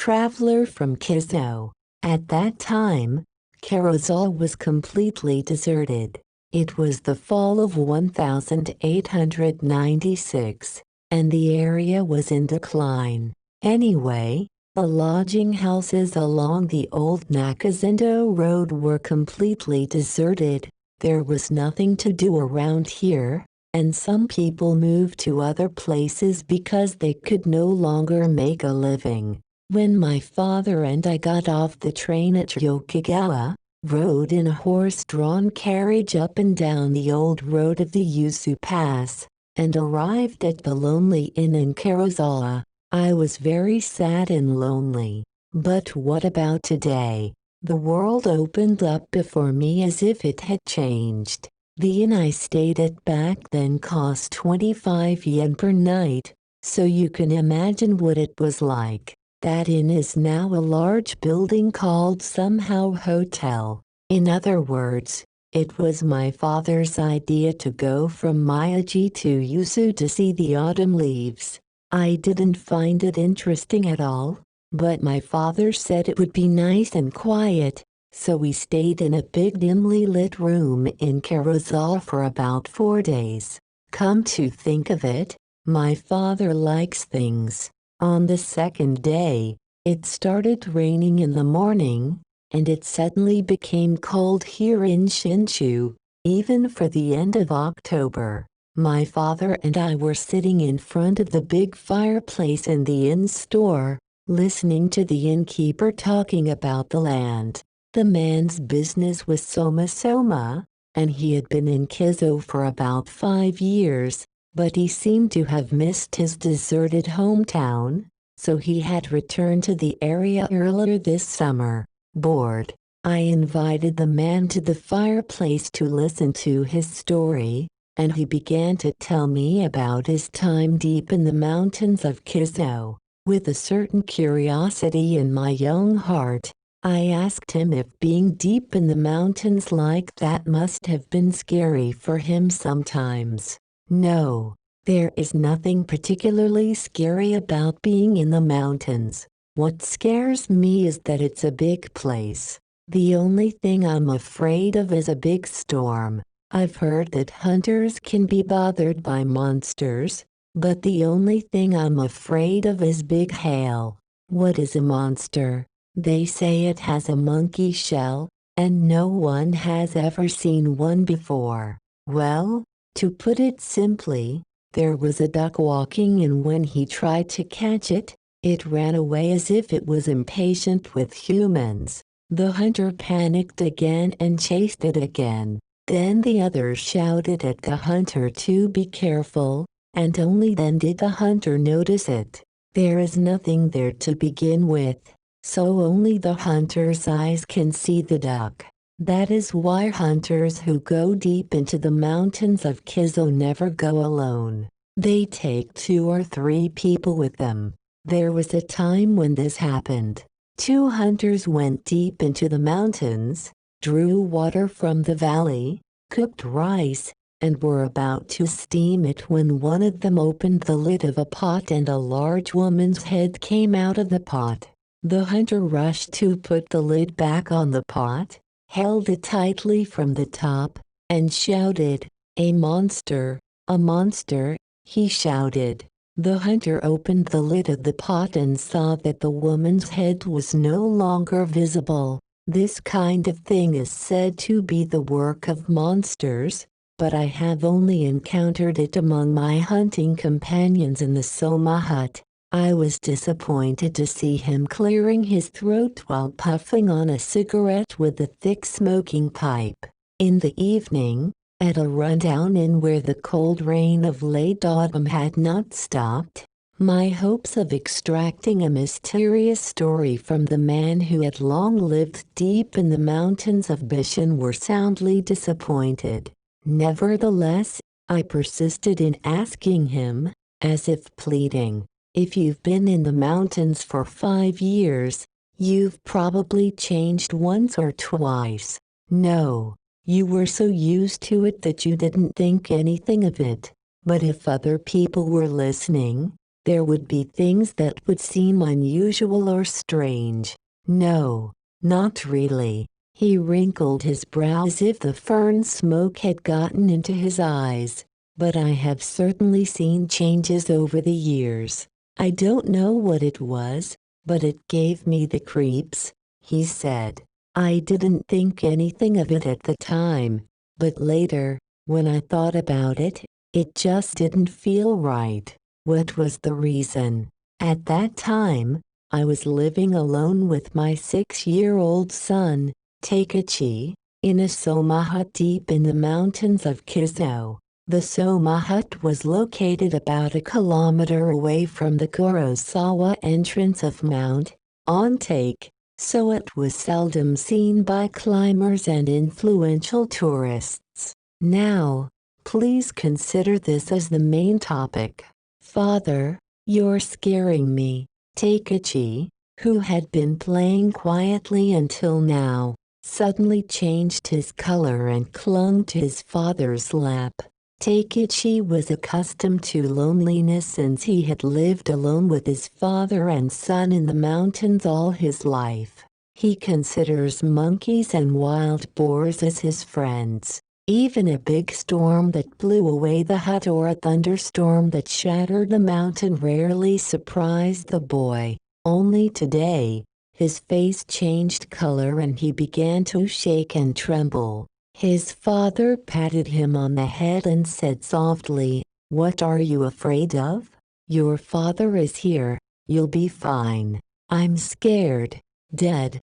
traveler from Kiso. At that time, Karuizawa was completely deserted. It was the fall of 1896, and the area was in decline. Anyway, the lodging houses along the old Nakazendo Road were completely deserted. There was nothing to do around here, and some people moved to other places because they could no longer make a living. When my father and I got off the train at Yokogawa, rode in a horse-drawn carriage up and down the old road of the Yuzu Pass, and arrived at the lonely inn in Karuizawa, I was very sad and lonely. But what about today? The world opened up before me as if it had changed. The inn I stayed at back then cost 25 yen per night, so you can imagine what it was like. That inn is now a large building called somehow Hotel. In other words, it was my father's idea to go from Miyagi to Yuzu to see the autumn leaves. I didn't find it interesting at all, but my father said it would be nice and quiet, so we stayed in a big dimly lit room in Karuizawa for about 4 days. Come to think of it, my father likes things. On the second day, it started raining in the morning, and it suddenly became cold here in Shinshu, even for the end of October. My father and I were sitting in front of the big fireplace in the inn store, listening to the innkeeper talking about the land. The man's business was soma, and he had been in Kiso for about 5 years, but he seemed to have missed his deserted hometown, so he had returned to the area earlier this summer. Bored, I invited the man to the fireplace to listen to his story, and he began to tell me about his time deep in the mountains of Kiso. With a certain curiosity in my young heart, I asked him if being deep in the mountains like that must have been scary for him sometimes. No, there is nothing particularly scary about being in the mountains. What scares me is that it's a big place. The only thing I'm afraid of is a big storm. I've heard that hunters can be bothered by monsters, but the only thing I'm afraid of is big hail. What is a monster? They say it has a monkey shell, and no one has ever seen one before. Well, to put it simply, there was a duck walking, and when he tried to catch it, it ran away as if it was impatient with humans. The hunter panicked again and chased it again. Then the others shouted at the hunter to be careful, and only then did the hunter notice it. There is nothing there to begin with, so only the hunter's eyes can see the duck. That is why hunters who go deep into the mountains of Kiso never go alone. They take 2 or 3 people with them. There was a time when this happened. 2 hunters went deep into the mountains, drew water from the valley, cooked rice, and were about to steam it when one of them opened the lid of a pot and a large woman's head came out of the pot. The hunter rushed to put the lid back on the pot, held it tightly from the top, and shouted, "A monster! A monster!" he shouted. The hunter opened the lid of the pot and saw that the woman's head was no longer visible. This kind of thing is said to be the work of monsters, but I have only encountered it among my hunting companions in the Soma hut. I was disappointed to see him clearing his throat while puffing on a cigarette with a thick smoking pipe. In the evening, at a rundown inn where the cold rain of late autumn had not stopped, my hopes of extracting a mysterious story from the man who had long lived deep in the mountains of Bishan were soundly disappointed. Nevertheless, I persisted in asking him, as if pleading, "If you've been in the mountains for 5 years, you've probably changed once or twice. No, you were so used to it that you didn't think anything of it. But if other people were listening, there would be things that would seem unusual or strange. No, not really. He wrinkled his brow as if the fern smoke had gotten into his eyes. But I have certainly seen changes over the years. I don't know what it was, but it gave me the creeps, he said. I didn't think anything of it at the time, but later, when I thought about it, it just didn't feel right. What was the reason? At that time, I was living alone with my 6-year-old son, Takeichi, in a Soma hut deep in the mountains of Kiso. The Soma hut was located about a kilometer away from the Kurosawa entrance of Mount Ontake, so it was seldom seen by climbers and influential tourists. Now, please consider this as the main topic. Father, you're scaring me. Takeichi, who had been playing quietly until now, suddenly changed his color and clung to his father's lap. Takeichi was accustomed to loneliness since he had lived alone with his father and son in the mountains all his life. He considers monkeys and wild boars as his friends. Even a big storm that blew away the hut or a thunderstorm that shattered the mountain rarely surprised the boy. Only today, his face changed color and he began to shake and tremble. His father patted him on the head and said softly, "What are you afraid of? Your father is here, you'll be fine." "I'm scared. Dead.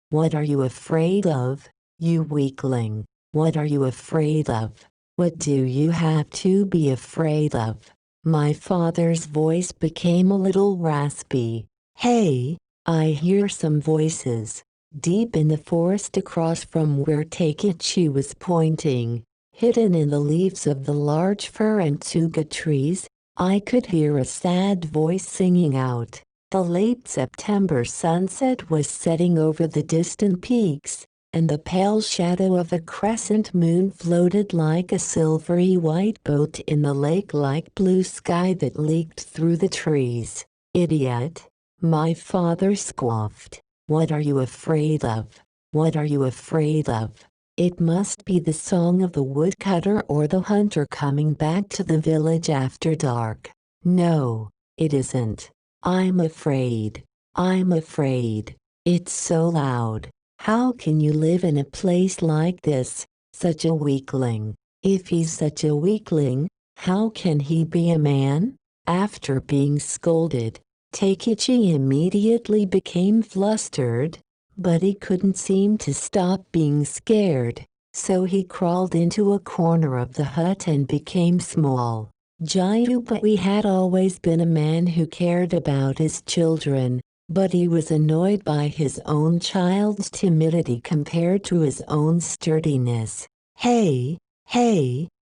What are you afraid of, you weakling? What are you afraid of? What do you have to be afraid of?" My father's voice became a little raspy. "Hey, I hear some voices." Deep in the forest across from where Takeichi was pointing, hidden in the leaves of the large fir and tsuga trees, I could hear a sad voice singing out. The late September sunset was setting over the distant peaks, and the pale shadow of a crescent moon floated like a silvery white boat in the lake-like blue sky that leaked through the trees. "Idiot," my father scoffed. "What are you afraid of? What are you afraid of? It must be the song of the woodcutter or the hunter coming back to the village after dark." "No, it isn't. I'm afraid. I'm afraid. It's so loud. How can you live in a place like this, such a weakling? If he's such a weakling, how can he be a man?" After being scolded, Takeichi immediately became flustered, but he couldn't seem to stop being scared, so he crawled into a corner of the hut and became small. Jayubai had always been a man who cared about his children, but he was annoyed by his own child's timidity compared to his own sturdiness. Hey,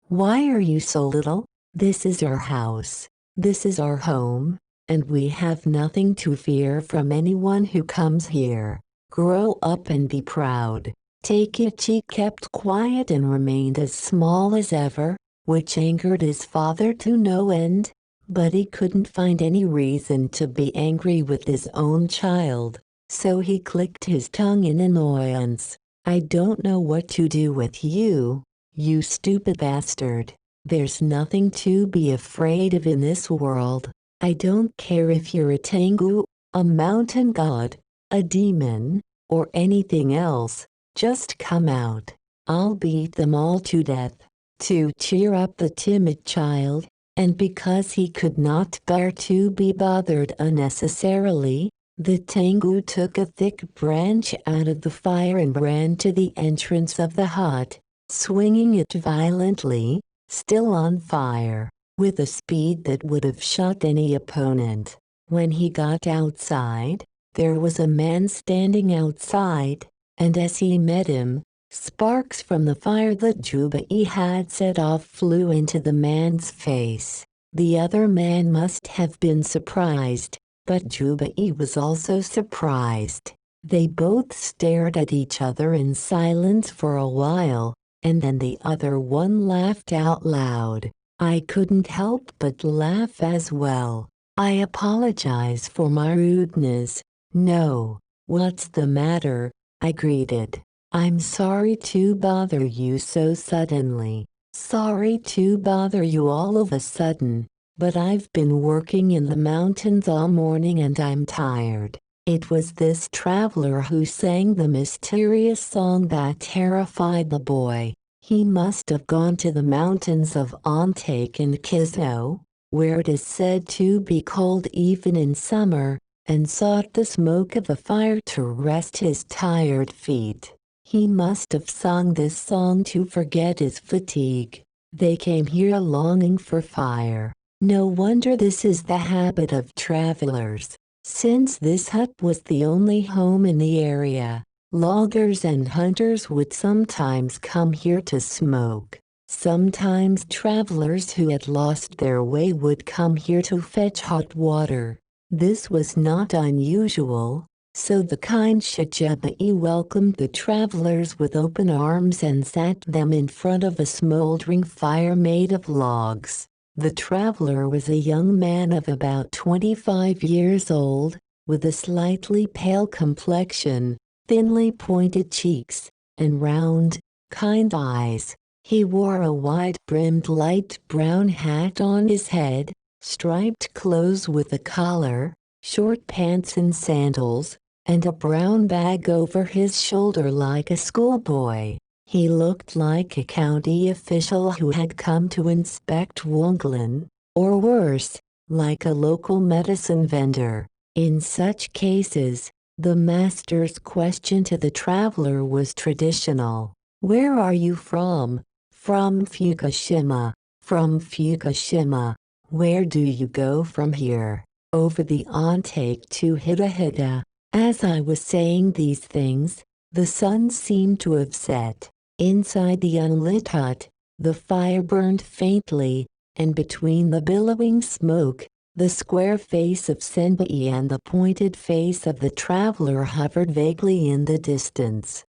why are you so little? This is our house. This is our home, and we have nothing to fear from anyone who comes here. Grow up and be proud." Takeichi kept quiet and remained as small as ever, which angered his father to no end, but he couldn't find any reason to be angry with his own child, so he clicked his tongue in annoyance. "I don't know what to do with you, you stupid bastard. There's nothing to be afraid of in this world. I don't care if you're a Tengu, a mountain god, a demon, or anything else, just come out. I'll beat them all to death." To cheer up the timid child, and because he could not bear to be bothered unnecessarily, the Tengu took a thick branch out of the fire and ran to the entrance of the hut, swinging it violently, still on fire, with a speed that would have shot any opponent. When he got outside, there was a man standing outside, and as he met him, sparks from the fire that Jubai had set off flew into the man's face. The other man must have been surprised, but Jubai was also surprised. They both stared at each other in silence for a while, and then the other one laughed out loud. I couldn't help but laugh as well. I apologize for my rudeness. No, what's the matter? I greeted. I'm sorry to bother you so suddenly. Sorry to bother you all of a sudden, but I've been working in the mountains all morning and I'm tired. It was this traveler who sang the mysterious song that terrified the boy. He must have gone to the mountains of Ontake and Kiso, where it is said to be cold even in summer, and sought the smoke of a fire to rest his tired feet. He must have sung this song to forget his fatigue. They came here longing for fire. No wonder this is the habit of travelers. Since this hut was the only home in the area, loggers and hunters would sometimes come here to smoke. Sometimes travelers who had lost their way would come here to fetch hot water. This was not unusual, so the kind Shichibai welcomed the travelers with open arms and sat them in front of a smoldering fire made of logs. The traveler was a young man of about 25 years old, with a slightly pale complexion, thinly pointed cheeks, and round, kind eyes. He wore a wide-brimmed light brown hat on his head, striped clothes with a collar, short pants and sandals, and a brown bag over his shoulder like a schoolboy. He looked like a county official who had come to inspect Wonglin, or worse, like a local medicine vendor. In such cases, the master's question to the traveler was traditional. "Where are you from?" "From Fukushima." "From Fukushima. Where do you go from here?" "Over the Ontake to Hidahida." As I was saying these things, the sun seemed to have set. Inside the unlit hut, the fire burned faintly, and between the billowing smoke, the square face of Senbai and the pointed face of the traveler hovered vaguely in the distance.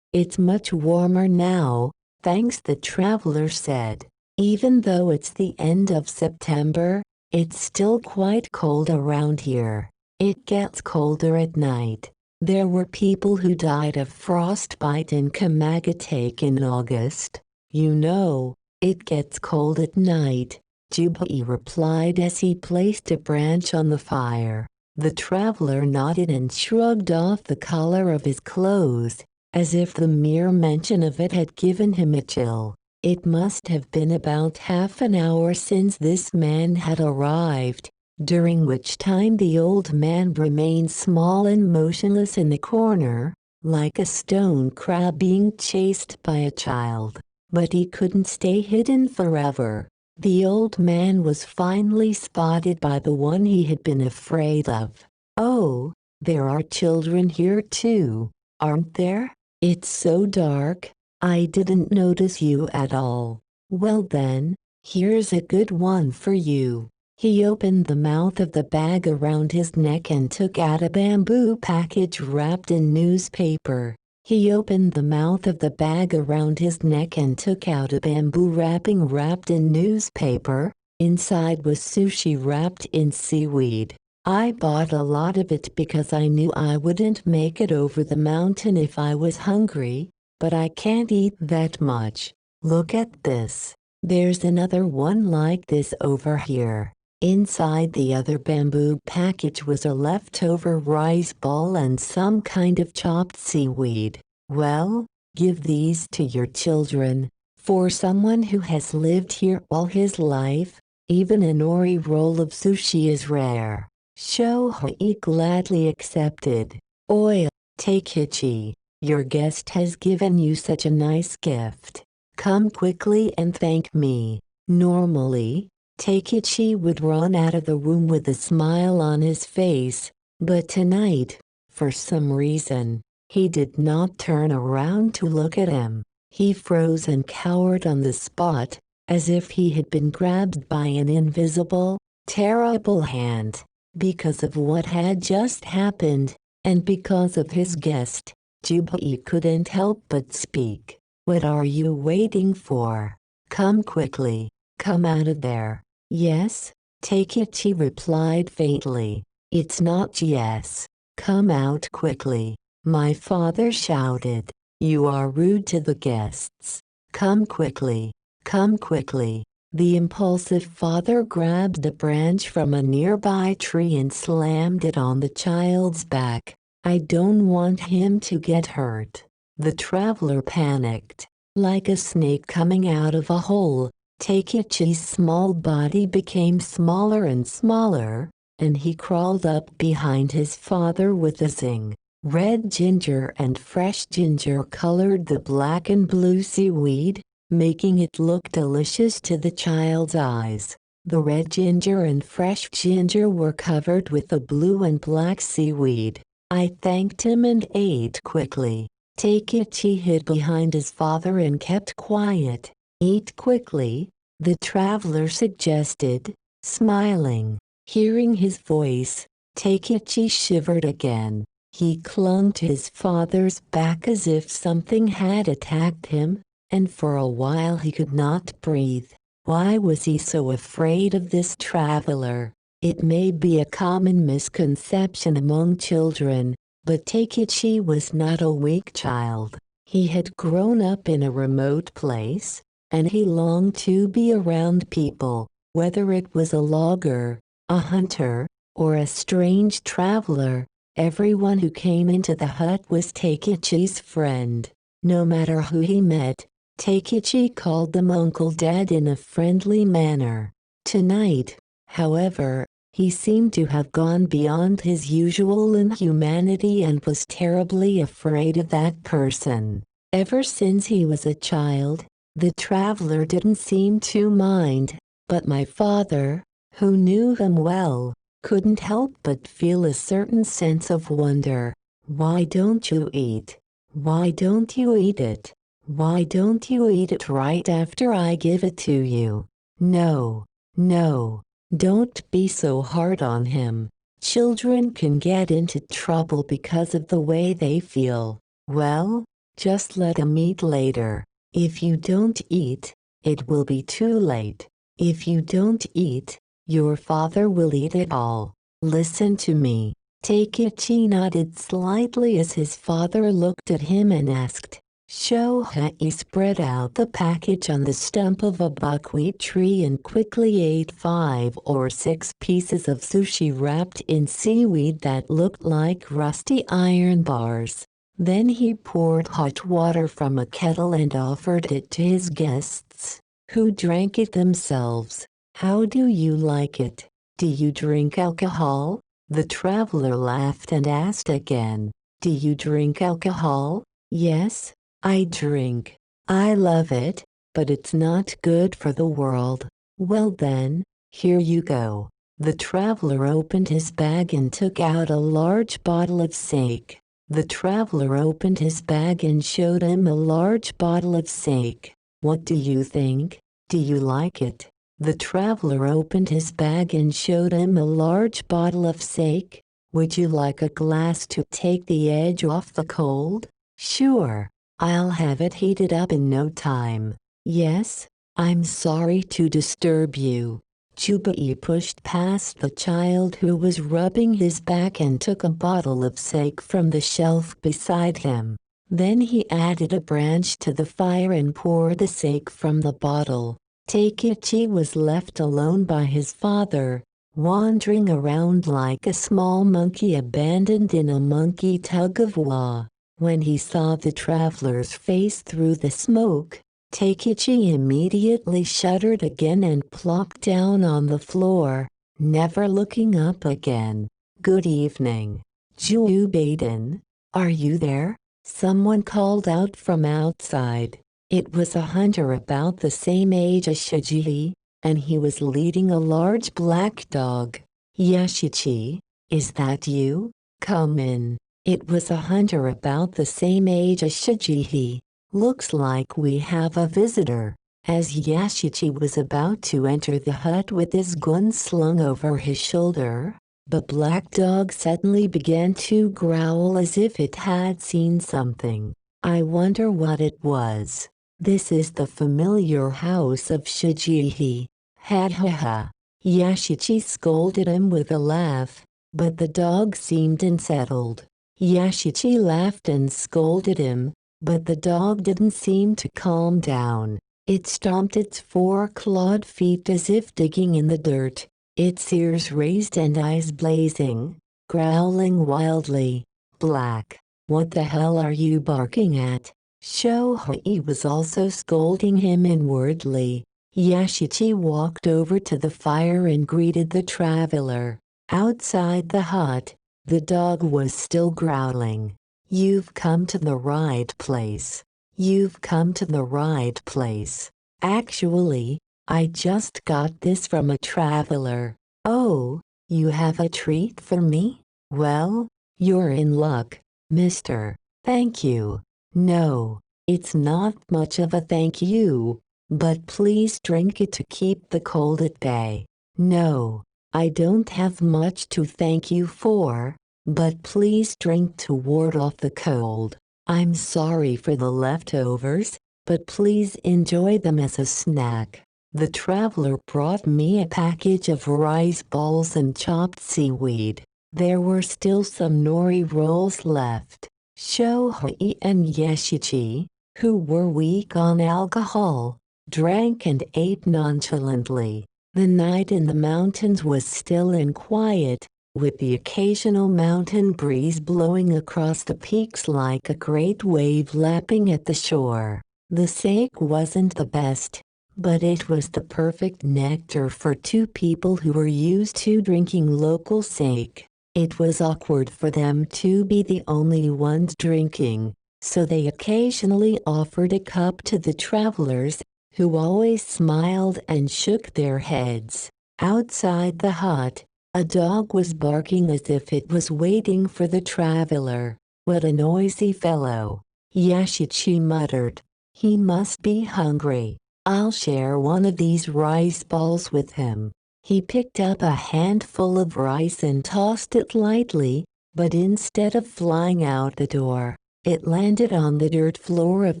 "It's much warmer now, thanks," the traveler said. "Even though it's the end of September, it's still quite cold around here. It gets colder at night. There were people who died of frostbite in Kamagatake in August. You know, it gets cold at night," Jubai replied as he placed a branch on the fire. The traveler nodded and shrugged off the collar of his clothes, as if the mere mention of it had given him a chill. It must have been about half an hour since this man had arrived, during which time the old man remained small and motionless in the corner, like a stone crab being chased by a child. But he couldn't stay hidden forever. The old man was finally spotted by the one he had been afraid of. "Oh, there are children here too, aren't there? It's so dark. I didn't notice you at all. Well then, here's a good one for you." He opened the mouth of the bag around his neck and took out a bamboo package wrapped in newspaper. He opened the mouth of the bag around his neck and took out a bamboo wrapping wrapped in newspaper. Inside was sushi wrapped in seaweed. "I bought a lot of it because I knew I wouldn't make it over the mountain if I was hungry, but I can't eat that much. Look at this. There's another one like this over here." Inside the other bamboo package was a leftover rice ball and some kind of chopped seaweed. "Well, give these to your children. For someone who has lived here all his life, even a nori roll of sushi is rare." Shohei gladly accepted. "Oi, Takechi, your guest has given you such a nice gift. Come quickly and thank me." Normally, Takechi would run out of the room with a smile on his face, but tonight, for some reason, he did not turn around to look at him. He froze and cowered on the spot, as if he had been grabbed by an invisible, terrible hand. Because of what had just happened, and because of his guest, Jubai couldn't help but speak. What are you waiting for? Come quickly. Come out of there. Yes? Takeichi replied faintly. It's not yes. Come out quickly. My father shouted. You are rude to the guests. Come quickly. Come quickly. The impulsive father grabbed a branch from a nearby tree and slammed it on the child's back. I don't want him to get hurt. The traveler panicked. Like a snake coming out of a hole, Takeichi's small body became smaller and smaller, and he crawled up behind his father with a zing. Red ginger and fresh ginger colored the black and blue seaweed, making it look delicious to the child's eyes. The red ginger and fresh ginger were covered with the blue and black seaweed. I thanked him and ate quickly. Takeichi hid behind his father and kept quiet. Eat quickly, the traveler suggested, smiling. Hearing his voice, Takeichi shivered again. He clung to his father's back as if something had attacked him, and for a while he could not breathe. Why was he so afraid of this traveler? It may be a common misconception among children, but Takeichi was not a weak child. He had grown up in a remote place, and he longed to be around people, whether it was a logger, a hunter, or a strange traveler. Everyone who came into the hut was Takeichi's friend. No matter who he met, Takeichi called them Uncle Dad in a friendly manner. Tonight, however, he seemed to have gone beyond his usual inhumanity and was terribly afraid of that person. Ever since he was a child, the traveler didn't seem to mind, but my father, who knew him well, couldn't help but feel a certain sense of wonder. Why don't you eat? Why don't you eat it? Why don't you eat it right after I give it to you? No, no, don't be so hard on him. Children can get into trouble because of the way they feel. Well, just let him eat later. If you don't eat, it will be too late. If you don't eat, your father will eat it all. Listen to me. Takeichi nodded slightly as his father looked at him and asked. Shohei spread out the package on the stump of a buckwheat tree and quickly ate 5 or 6 pieces of sushi wrapped in seaweed that looked like rusty iron bars. Then he poured hot water from a kettle and offered it to his guests, who drank it themselves. How do you like it? Do you drink alcohol? The traveler laughed and asked again. Do you drink alcohol? Yes, I drink. I love it, but it's not good for the world. Well then, here you go. The traveler opened his bag and took out a large bottle of sake. The traveler opened his bag and showed him a large bottle of sake. What do you think? Do you like it? The traveler opened his bag and showed him a large bottle of sake. Would you like a glass to take the edge off the cold? Sure, I'll have it heated up in no time. Yes, I'm sorry to disturb you. Tsubouchi pushed past the child who was rubbing his back and took a bottle of sake from the shelf beside him. Then he added a branch to the fire and poured the sake from the bottle. Takeichi was left alone by his father, wandering around like a small monkey abandoned in a monkey tug-of-war. When he saw the traveler's face through the smoke, Takeichi immediately shuddered again and plopped down on the floor, never looking up again. Good evening. Jubaden, are you there? Someone called out from outside. It was a hunter about the same age as Shiji, and he was leading a large black dog. Yashichi, is that you? Come in. It was a hunter about the same age as Shiji. Looks like we have a visitor. As Yashichi was about to enter the hut with his gun slung over his shoulder, the black dog suddenly began to growl as if it had seen something. I wonder what it was. This is the familiar house of Shijihi. Ha ha ha. Yashichi scolded him with a laugh, but the dog seemed unsettled. Yashichi laughed and scolded him, but the dog didn't seem to calm down. It stomped its four-clawed feet as if digging in the dirt, its ears raised and eyes blazing, growling wildly. Black, what the hell are you barking at? Shohei was also scolding him inwardly. Yashichi walked over to the fire and greeted the traveler. Outside the hut, the dog was still growling. You've come to the right place. You've come to the right place. Actually, I just got this from a traveler. Oh, you have a treat for me? Well, you're in luck, mister. Thank you. No, it's not much of a thank you, but please drink it to keep the cold at bay. No, I don't have much to thank you for, but please drink to ward off the cold. I'm sorry for the leftovers, but please enjoy them as a snack. The traveler brought me a package of rice balls and chopped seaweed. There were still some nori rolls left. Shohei and Yashichi, who were weak on alcohol, drank and ate nonchalantly. The night in the mountains was still and quiet, with the occasional mountain breeze blowing across the peaks like a great wave lapping at the shore. The sake wasn't the best, but it was the perfect nectar for two people who were used to drinking local sake. It was awkward for them to be the only ones drinking, so they occasionally offered a cup to the travelers, who always smiled and shook their heads. Outside the hut, a dog was barking as if it was waiting for the traveler. What a noisy fellow! Yashichi muttered. He must be hungry. I'll share one of these rice balls with him. He picked up a handful of rice and tossed it lightly, but instead of flying out the door, it landed on the dirt floor of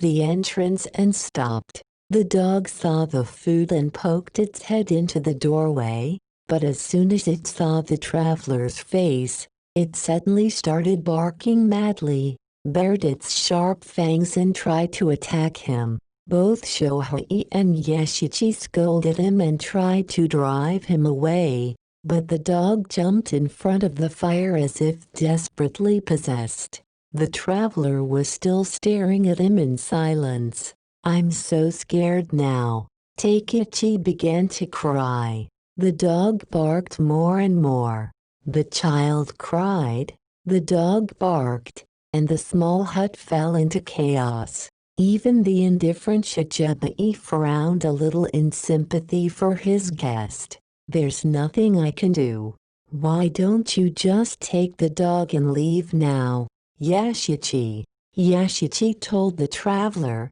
the entrance and stopped. The dog saw the food and poked its head into the doorway, but as soon as it saw the traveler's face, it suddenly started barking madly, bared its sharp fangs and tried to attack him. Both Shohei and Yashichi scolded him and tried to drive him away, but the dog jumped in front of the fire as if desperately possessed. The traveler was still staring at him in silence. I'm so scared now. Takeichi began to cry. The dog barked more and more. The child cried, the dog barked, and the small hut fell into chaos. Even the indifferent Shijibai frowned a little in sympathy for his guest. There's nothing I can do. Why don't you just take the dog and leave now, Yashichi? Yashichi told the traveler.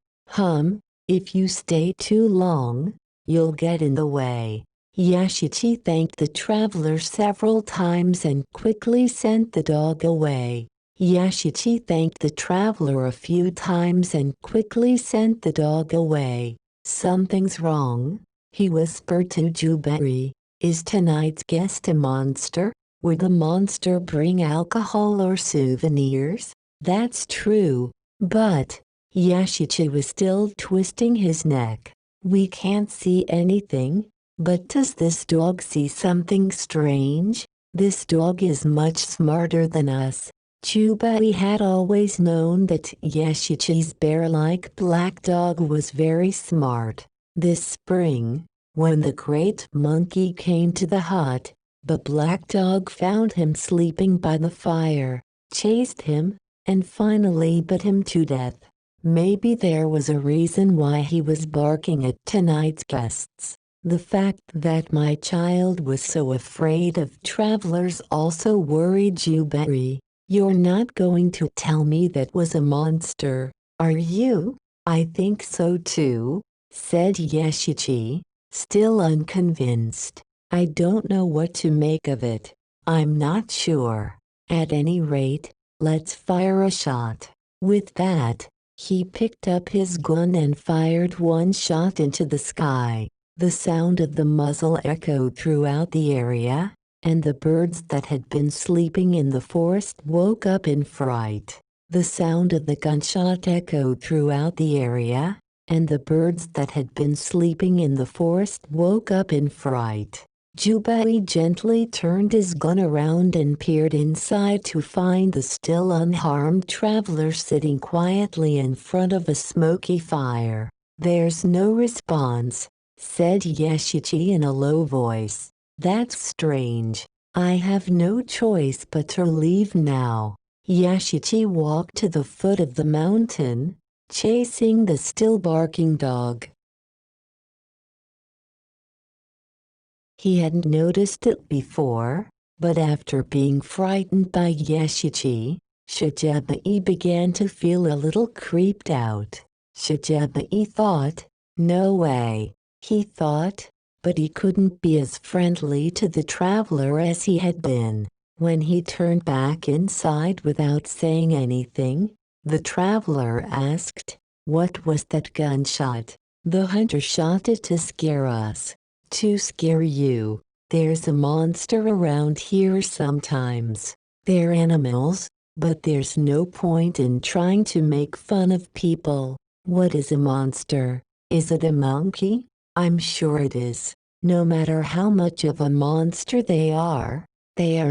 If you stay too long, you'll get in the way. Yashichi thanked the traveler several times and quickly sent the dog away. Yashichi thanked the traveler a few times and quickly sent the dog away. Something's wrong, he whispered to Jubei. Is tonight's guest a monster? Would the monster bring alcohol or souvenirs? That's true, but Yashichi was still twisting his neck. We can't see anything, but does this dog see something strange? This dog is much smarter than us. Jubei had always known that Yashichi's bear-like black dog was very smart. This spring, when the great monkey came to the hut, the black dog found him sleeping by the fire, chased him, and finally bit him to death. Maybe there was a reason why he was barking at tonight's guests. The fact that my child was so afraid of travelers also worried Jubei. You're not going to tell me that was a monster, are you? I think so too, said Yashichi, still unconvinced. I don't know what to make of it. I'm not sure. At any rate, let's fire a shot. With that, He picked up his gun and fired one shot into the sky. The sound of the muzzle echoed throughout the area, and the birds that had been sleeping in the forest woke up in fright. The sound of the gunshot echoed throughout the area, and the birds that had been sleeping in the forest woke up in fright. Jubei gently turned his gun around and peered inside to find the still unharmed traveler sitting quietly in front of a smoky fire. "There's no response," said Yashichi in a low voice. "That's strange. I have no choice but to leave now." Yashichi walked to the foot of the mountain, chasing the still barking dog. He hadn't noticed it before, but after being frightened by Yashichi, Shigebai began to feel a little creeped out. Shigebai thought, "No way," he thought, but he couldn't be as friendly to the traveler as he had been. When he turned back inside without saying anything, the traveler asked, "What was that gunshot?" "The hunter shot it to scare us." "To scare you? There's a monster around here sometimes. They're animals, but there's no point in trying to make fun of people." "What is a monster? Is it a monkey?" "I'm sure it is. No matter how much of a monster they are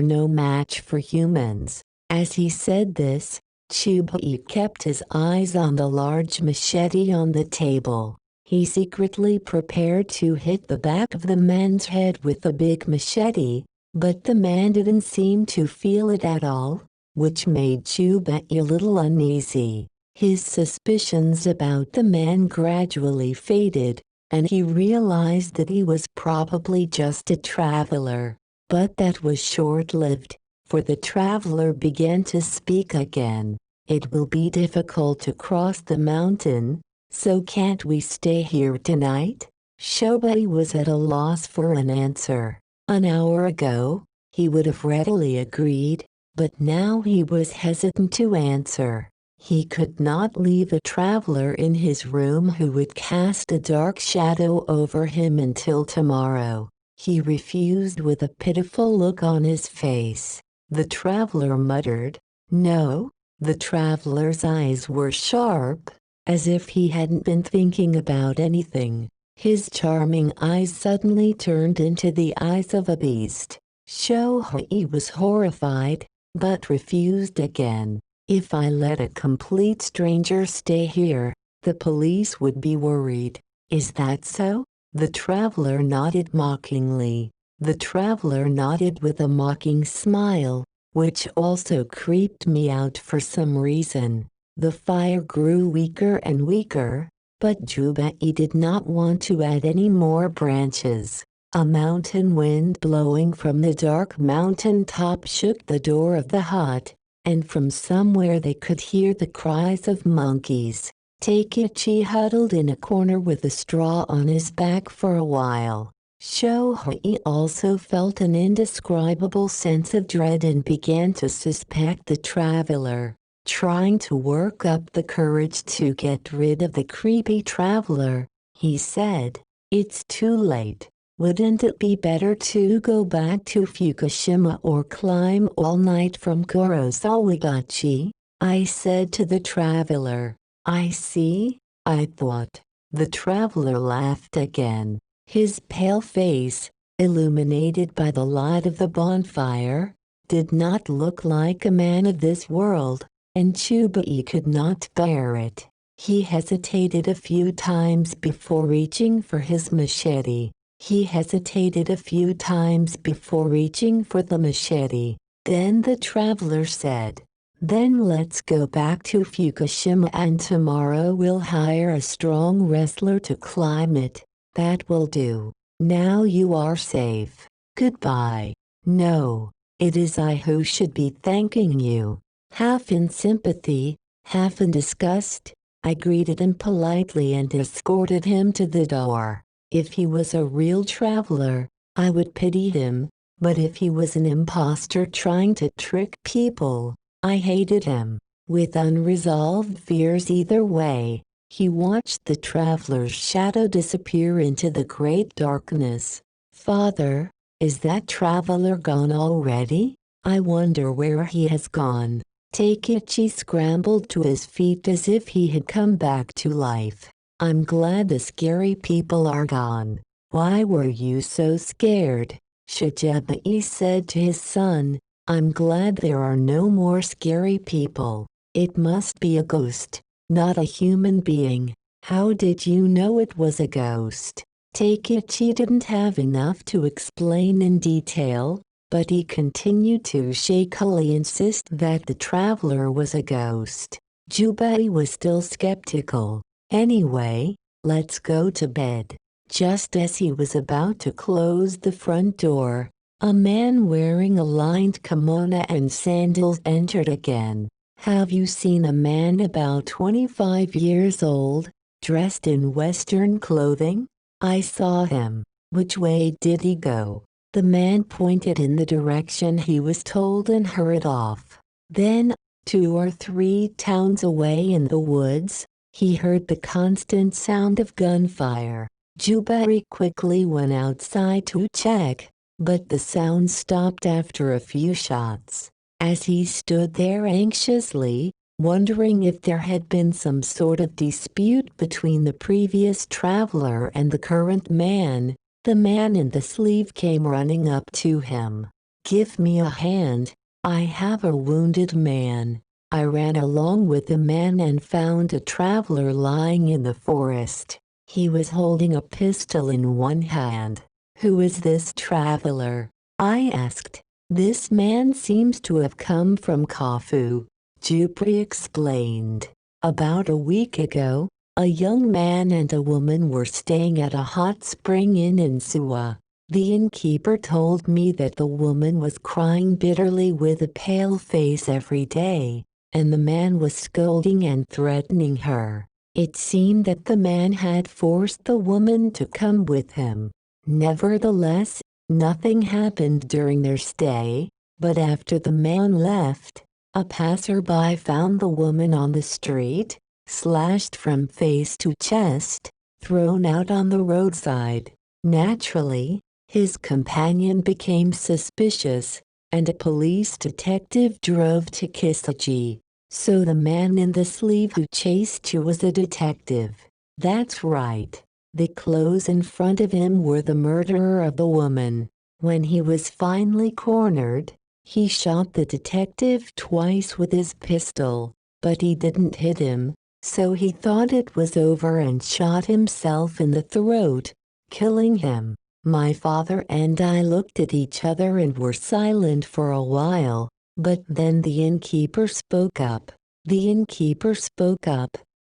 no match for humans." As he said this, Chubei kept his eyes on the large machete on the table. He secretly prepared to hit the back of the man's head with the big machete, but the man didn't seem to feel it at all, which made Chubei a little uneasy. His suspicions about the man gradually faded, and he realized that he was probably just a traveler. But that was short-lived, for the traveler began to speak again. "It will be difficult to cross the mountain, so can't we stay here tonight?" Shobei was at a loss for an answer. An hour ago, he would have readily agreed, but now he was hesitant to answer. He could not leave a traveler in his room who would cast a dark shadow over him until tomorrow. He refused with a pitiful look on his face. The traveler muttered, "No." The traveler's eyes were sharp, as if he hadn't been thinking about anything. His charming eyes suddenly turned into the eyes of a beast. Shohei was horrified, but refused again. "If I let a complete stranger stay here, the police would be worried." "Is that so?" The traveler nodded mockingly. The traveler nodded with a mocking smile, which also creeped me out for some reason. The fire grew weaker and weaker, but Jubei did not want to add any more branches. A mountain wind blowing from the dark mountain top shook the door of the hut, and from somewhere they could hear the cries of monkeys. Takeichi huddled in a corner with a straw on his back for a while. Shohei also felt an indescribable sense of dread and began to suspect the traveler. Trying to work up the courage to get rid of the creepy traveler, he said, "It's too late. Wouldn't it be better to go back to Fukushima or climb all night from Kurosawagachi?" I said to the traveler. "I see," I thought. The traveler laughed again. His pale face, illuminated by the light of the bonfire, did not look like a man of this world, and Chubei could not bear it. He hesitated a few times before reaching for his machete. He hesitated a few times before reaching for the machete. Then the traveler said, "Then let's go back to Fukushima and tomorrow we'll hire a strong wrestler to climb it. That will do. Now you are safe. Goodbye." "No, it is I who should be thanking you." Half in sympathy, half in disgust, I greeted him politely and escorted him to the door. If he was a real traveler, I would pity him, but if he was an imposter trying to trick people, I hated him. With unresolved fears either way, he watched the traveler's shadow disappear into the great darkness. "Father, is that traveler gone already? I wonder where he has gone." Takeichi scrambled to his feet as if he had come back to life. "I'm glad the scary people are gone. Why were you so scared?" Shigebai said to his son. "I'm glad there are no more scary people. It must be a ghost, not a human being." "How did you know it was a ghost?" Takeichi didn't have enough to explain in detail, but he continued to shakily insist that the traveler was a ghost. Jubai was still skeptical. "Anyway, let's go to bed." Just as he was about to close the front door, a man wearing a lined kimono and sandals entered again. "Have you seen a man about 25 years old, dressed in Western clothing?" "I saw him." "Which way did he go?" The man pointed in the direction he was told and hurried off. Then, 2 or 3 towns away in the woods, he heard the constant sound of gunfire. Jubai quickly went outside to check, but the sound stopped after a few shots. As he stood there anxiously, wondering if there had been some sort of dispute between the previous traveler and the current man, the man in the sleeve came running up to him. "Give me a hand, I have a wounded man." I ran along with the man and found a traveler lying in the forest. He was holding a pistol in one hand. "Who is this traveler?" I asked. "This man seems to have come from Kofu," Jubai explained. "About a week ago, a young man and a woman were staying at a hot spring inn in Suwa. The innkeeper told me that the woman was crying bitterly with a pale face every day, and the man was scolding and threatening her. It seemed that the man had forced the woman to come with him. Nevertheless, nothing happened during their stay, but after the man left, a passerby found the woman on the street, slashed from face to chest, thrown out on the roadside. Naturally, his companion became suspicious, and a police detective drove to Kiso. So the man in the sleeve who chased you was a detective." "That's right." The clothes in front of him were the murderer of the woman. When he was finally cornered, he shot the detective twice with his pistol, but he didn't hit him, so he thought it was over and shot himself in the throat, killing him. My father and I looked at each other and were silent for a while, but then the innkeeper spoke up.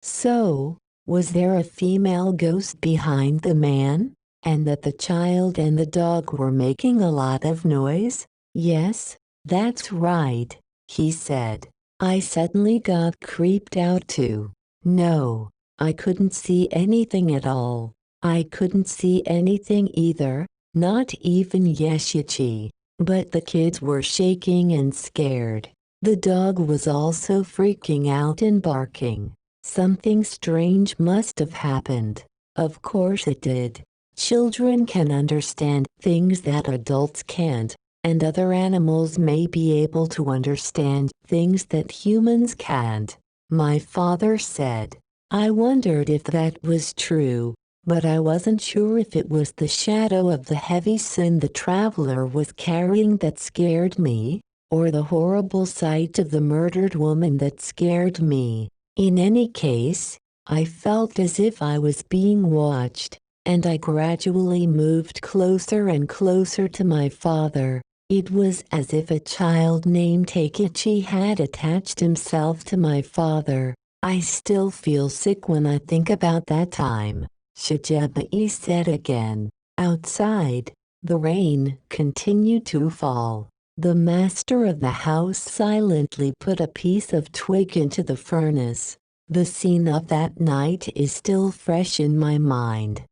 "So, was there a female ghost behind the man? And that the child and the dog were making a lot of noise?" "Yes, that's right," he said. I suddenly got creeped out too. No, I couldn't see anything at all. I couldn't see anything either, not even Yeshichi. But the kids were shaking and scared. The dog was also freaking out and barking. Something strange must have happened. Of course it did. Children can understand things that adults can't, and other animals may be able to understand things that humans can't, my father said. I wondered if that was true, but I wasn't sure if it was the shadow of the heavy sin the traveler was carrying that scared me, or the horrible sight of the murdered woman that scared me. In any case, I felt as if I was being watched, and I gradually moved closer and closer to my father. It was as if a child named Takeichi had attached himself to my father. I still feel sick when I think about that time, Shigebai said again. Outside, the rain continued to fall. The master of the house silently put a piece of twig into the furnace. The scene of that night is still fresh in my mind.